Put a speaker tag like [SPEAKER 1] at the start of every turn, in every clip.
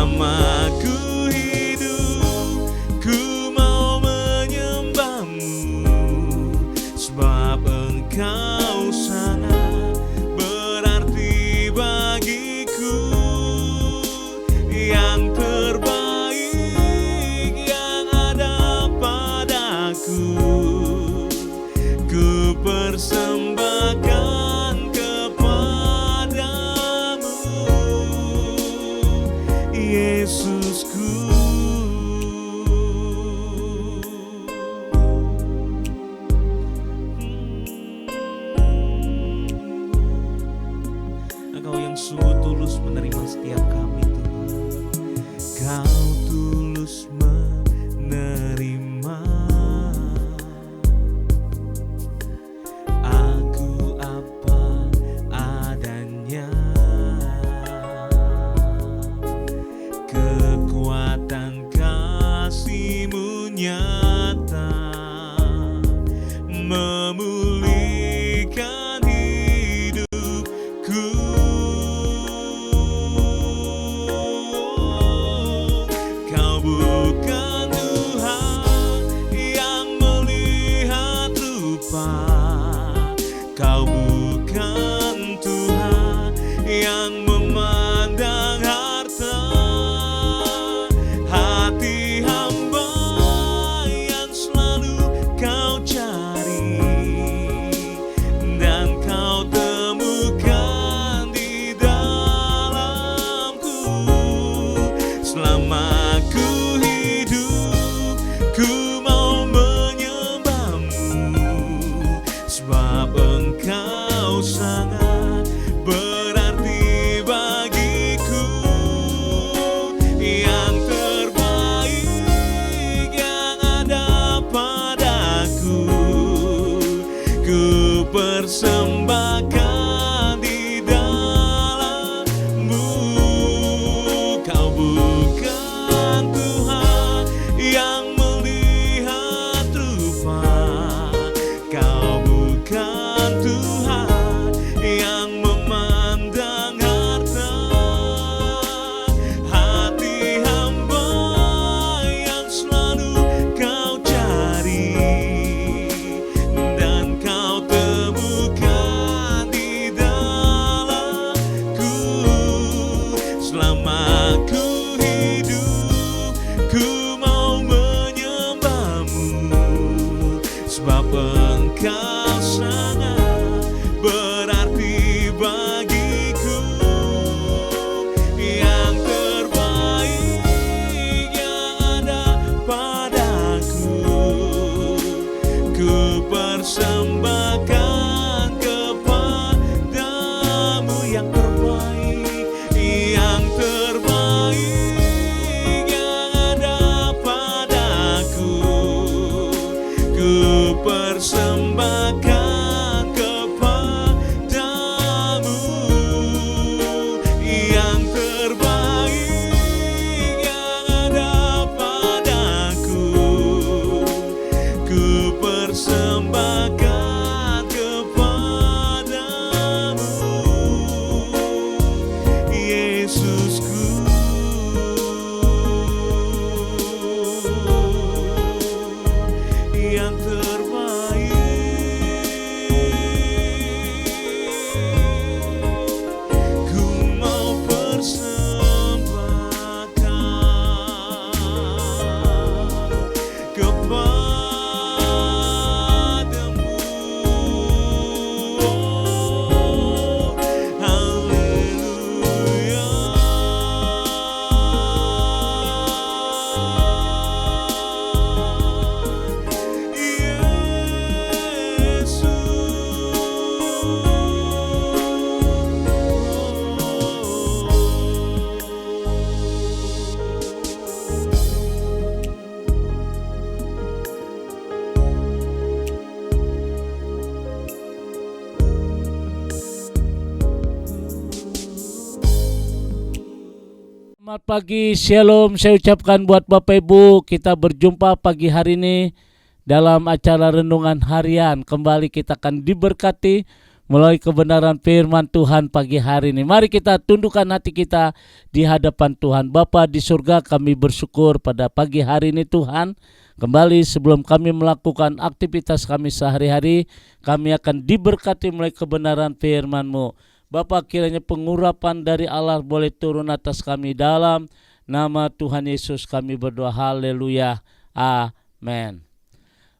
[SPEAKER 1] Selama ku hidup, ku mau menyembahmu, sebab Engkau sangat berarti bagiku. Yang terbaik yang ada padaku, ku persembahkan kepadamu, Yesusku. Engkau yang sungguh tulus menerima setiap kami, Tuhan. Kau tulus menerima aku apa adanya. Kekuatan kasih-Mu nyata memulihkan hidupku. Kau bukan Tuhan yang melihat rupa, Kau bukan Tuhan yang memandang harta. Hati hamba yang selalu Kau cari dan Kau temukan di dalamku. Selama ku hidup, ku mau menyembahmu, sebab Engkau sangat berarti bagiku. Yang terbaik yang ada padaku, ku persembahkan di dalam-Mu. Kau bukan Tuhan yang melihat rupa, Kau bukan Tuhan yang memandang harta. Hati hamba yang selalu Kau cari dan Kau temukan di dalamku. Selama ku hidup, ku mau menyembahmu, sebab Engkau sangat berarti bagiku. Yang terbaik yang ada padaku, ku persembahkan kepadamu. Yang terbaik yang ada padaku, ku persembahkan kepadamu. Yang terbaik yang ada padaku, ku persembahkan kepadamu, Yesusku. Yang terbaik, ku mau persembahkan kepadamu. Haleluya.
[SPEAKER 2] Selamat pagi, shalom saya ucapkan buat Bapak Ibu. Kita berjumpa pagi hari ini dalam acara renungan harian. Kembali kita akan diberkati melalui kebenaran firman Tuhan pagi hari ini. Mari kita tundukkan hati kita di hadapan Tuhan. Bapa di surga, kami bersyukur pada pagi hari ini Tuhan. Kembali sebelum kami melakukan aktivitas kami sehari-hari, kami akan diberkati melalui kebenaran firman-Mu. Bapa, kiranya pengurapan dari Allah boleh turun atas kami dalam nama Tuhan Yesus kami berdoa. Haleluya. Amin.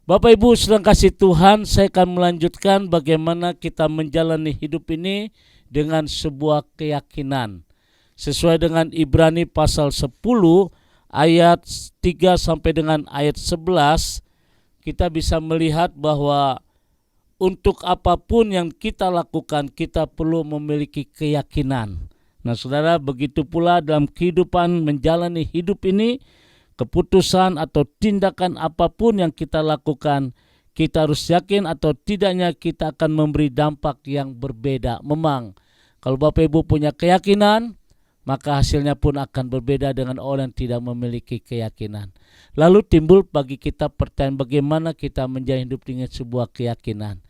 [SPEAKER 2] Bapak Ibu sedang kasih Tuhan, saya akan melanjutkan bagaimana kita menjalani hidup ini dengan sebuah keyakinan. Sesuai dengan Ibrani pasal 10 ayat 3 sampai dengan ayat 11, kita bisa melihat bahwa untuk apapun yang kita lakukan, kita perlu memiliki keyakinan. Nah saudara, begitu pula dalam kehidupan menjalani hidup ini, keputusan atau tindakan apapun yang kita lakukan, kita harus yakin atau tidaknya kita akan memberi dampak yang berbeda. Memang, kalau Bapak Ibu punya keyakinan, maka hasilnya pun akan berbeda dengan orang yang tidak memiliki keyakinan. Lalu timbul bagi kita pertanyaan, bagaimana kita menjalani hidup dengan sebuah keyakinan.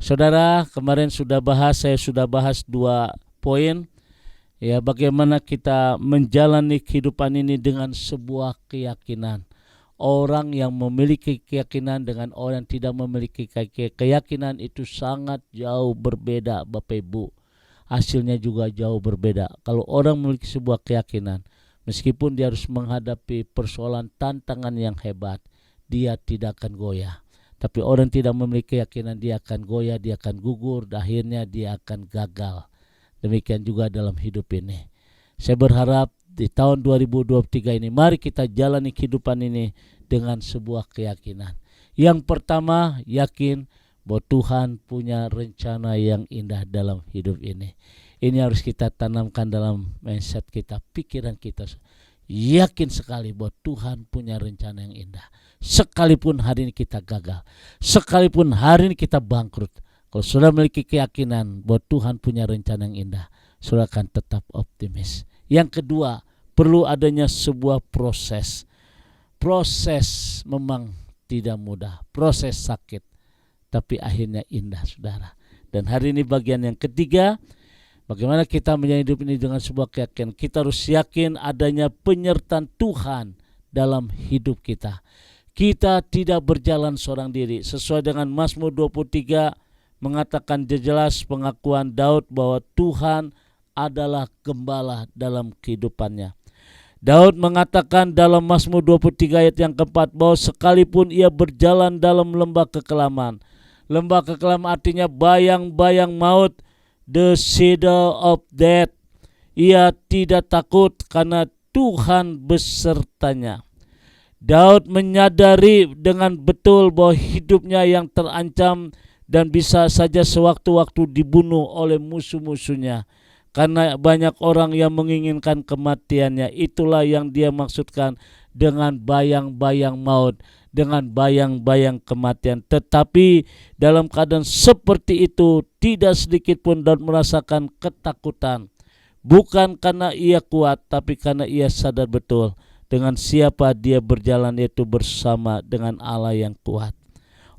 [SPEAKER 2] Saudara, kemarin saya sudah bahas 2 poin. Ya, bagaimana kita menjalani kehidupan ini dengan sebuah keyakinan. Orang yang memiliki keyakinan dengan orang yang tidak memiliki keyakinan itu sangat jauh berbeda, Bapak Ibu. Hasilnya juga jauh berbeda. Kalau orang memiliki sebuah keyakinan, meskipun dia harus menghadapi persoalan tantangan yang hebat, dia tidak akan goyah. Tapi orang tidak memiliki keyakinan, dia akan goyah, dia akan gugur, dan akhirnya dia akan gagal. Demikian juga dalam hidup ini. Saya berharap di tahun 2023 ini, mari kita jalani kehidupan ini dengan sebuah keyakinan. Yang pertama, yakin bahwa Tuhan punya rencana yang indah dalam hidup ini. Ini harus kita tanamkan dalam mindset kita, pikiran kita. Yakin sekali bahwa Tuhan punya rencana yang indah. Sekalipun hari ini kita gagal, sekalipun hari ini kita bangkrut, kalau sudah memiliki keyakinan bahwa Tuhan punya rencana yang indah, saudara akan tetap optimis. Yang kedua, perlu adanya sebuah proses. Proses memang tidak mudah, proses sakit, tapi akhirnya indah, saudara. Dan hari ini bagian yang ketiga, bagaimana kita menjalani hidup ini dengan sebuah keyakinan. Kita harus yakin adanya penyertaan Tuhan dalam hidup kita. Kita tidak berjalan seorang diri. Sesuai dengan Mazmur 23 mengatakan jelas pengakuan Daud bahwa Tuhan adalah gembala dalam kehidupannya. Daud mengatakan dalam Mazmur 23 ayat yang keempat bahwa sekalipun ia berjalan dalam lembah kekelaman. Lembah kekelaman artinya bayang-bayang maut, the shadow of death. Ia tidak takut karena Tuhan besertanya. Daud menyadari dengan betul bahwa hidupnya yang terancam dan bisa saja sewaktu-waktu dibunuh oleh musuh-musuhnya. Karena banyak orang yang menginginkan kematiannya. Itulah yang dia maksudkan dengan bayang-bayang maut, dengan bayang-bayang kematian. Tetapi dalam keadaan seperti itu, tidak sedikit pun Daud merasakan ketakutan. Bukan karena ia kuat, tapi karena ia sadar betul dengan siapa dia berjalan, yaitu bersama dengan Allah yang kuat.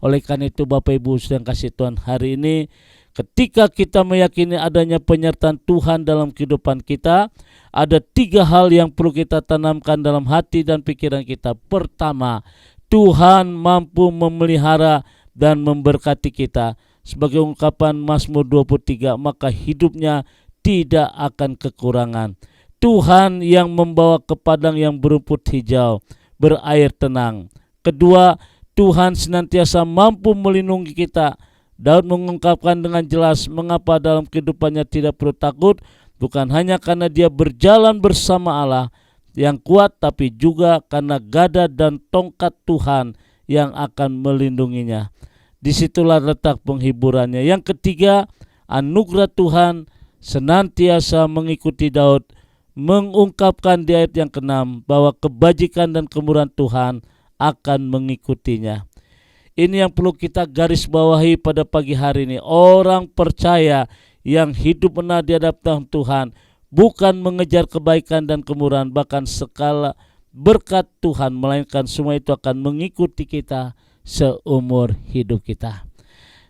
[SPEAKER 2] Oleh karena itu Bapak Ibu sedang kasih Tuhan, hari ini ketika kita meyakini adanya penyertaan Tuhan dalam kehidupan kita, ada 3 hal yang perlu kita tanamkan dalam hati dan pikiran kita. Pertama, Tuhan mampu memelihara dan memberkati kita. Sebagai ungkapan Mazmur 23, maka hidupnya tidak akan kekurangan. Tuhan yang membawa ke padang yang berumput hijau, berair tenang. Kedua, Tuhan senantiasa mampu melindungi kita. Daud mengungkapkan dengan jelas mengapa dalam kehidupannya tidak perlu takut, bukan hanya karena dia berjalan bersama Allah yang kuat, tapi juga karena gada dan tongkat Tuhan yang akan melindunginya. Disitulah letak penghiburannya. Yang ketiga, anugerah Tuhan senantiasa mengikuti Daud, mengungkapkan di ayat yang ke-6 bahwa kebajikan dan kemurahan Tuhan akan mengikutinya. Ini yang perlu kita garis bawahi pada pagi hari ini. Orang percaya yang hidup benar di hadapan Tuhan bukan mengejar kebaikan dan kemurahan, bahkan segala berkat Tuhan, melainkan semua itu akan mengikuti kita seumur hidup kita.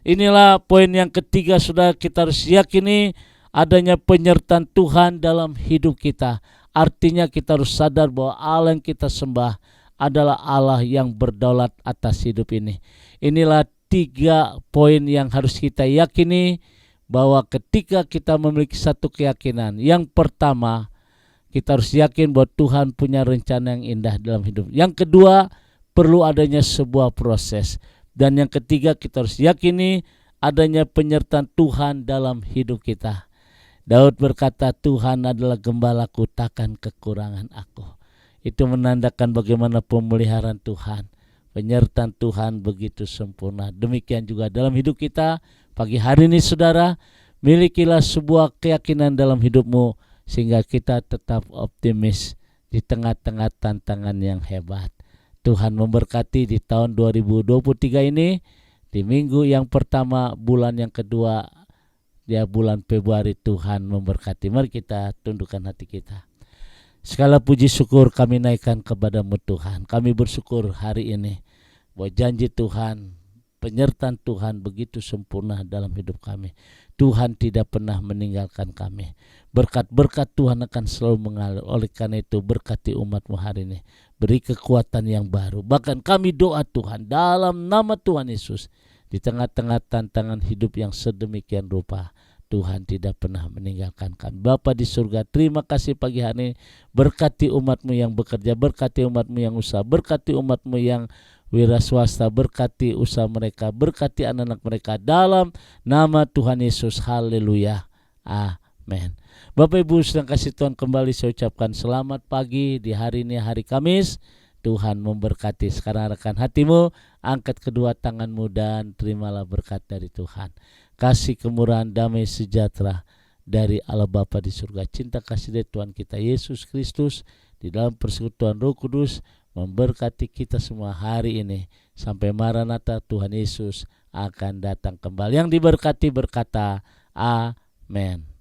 [SPEAKER 2] Inilah poin yang ketiga, sudah kita harus yakini adanya penyertaan Tuhan dalam hidup kita. Artinya kita harus sadar bahwa Allah yang kita sembah adalah Allah yang berdaulat atas hidup ini. Inilah 3 poin yang harus kita yakini, bahwa ketika kita memiliki satu keyakinan, yang pertama kita harus yakin bahwa Tuhan punya rencana yang indah dalam hidup. Yang kedua, perlu adanya sebuah proses. Dan yang ketiga, kita harus yakini adanya penyertaan Tuhan dalam hidup kita. Daud berkata, Tuhan adalah gembalaku, takkan kekurangan aku. Itu menandakan bagaimana pemeliharaan Tuhan, penyertaan Tuhan begitu sempurna. Demikian juga dalam hidup kita. Pagi hari ini saudara, milikilah sebuah keyakinan dalam hidupmu, sehingga kita tetap optimis di tengah-tengah tantangan yang hebat. Tuhan memberkati di tahun 2023 ini, di minggu yang pertama, bulan yang kedua, ya bulan Februari. Tuhan memberkati. Mari kita tundukkan hati kita. Segala puji syukur kami naikkan kepadamu Tuhan. Kami bersyukur hari ini bahwa janji Tuhan, penyertaan Tuhan begitu sempurna dalam hidup kami. Tuhan tidak pernah meninggalkan kami. Berkat-berkat Tuhan akan selalu mengalir. Oleh karena itu, berkati umat-Mu hari ini. Beri kekuatan yang baru. Bahkan kami doa Tuhan dalam nama Tuhan Yesus, di tengah-tengah tantangan hidup yang sedemikian rupa, Tuhan tidak pernah meninggalkan kami. Bapa di surga, terima kasih pagi hari ini. Berkati umat-Mu yang bekerja, berkati umat-Mu yang usaha, berkati umat-Mu yang wira swasta, berkati usaha mereka, berkati anak-anak mereka dalam nama Tuhan Yesus. Haleluya. Amin. Bapak Ibu sedang kasih Tuhan, kembali saya ucapkan selamat pagi di hari ini, hari Kamis. Tuhan memberkati. Sekarang arahkan hatimu, angkat kedua tanganmu dan terimalah berkat dari Tuhan. Kasih, kemurahan, damai sejahtera dari Allah Bapa di surga, cinta kasih dari Tuhan kita Yesus Kristus di dalam persekutuan Roh Kudus memberkati kita semua hari ini sampai Maranatha Tuhan Yesus akan datang kembali. Yang diberkati berkata, Amin.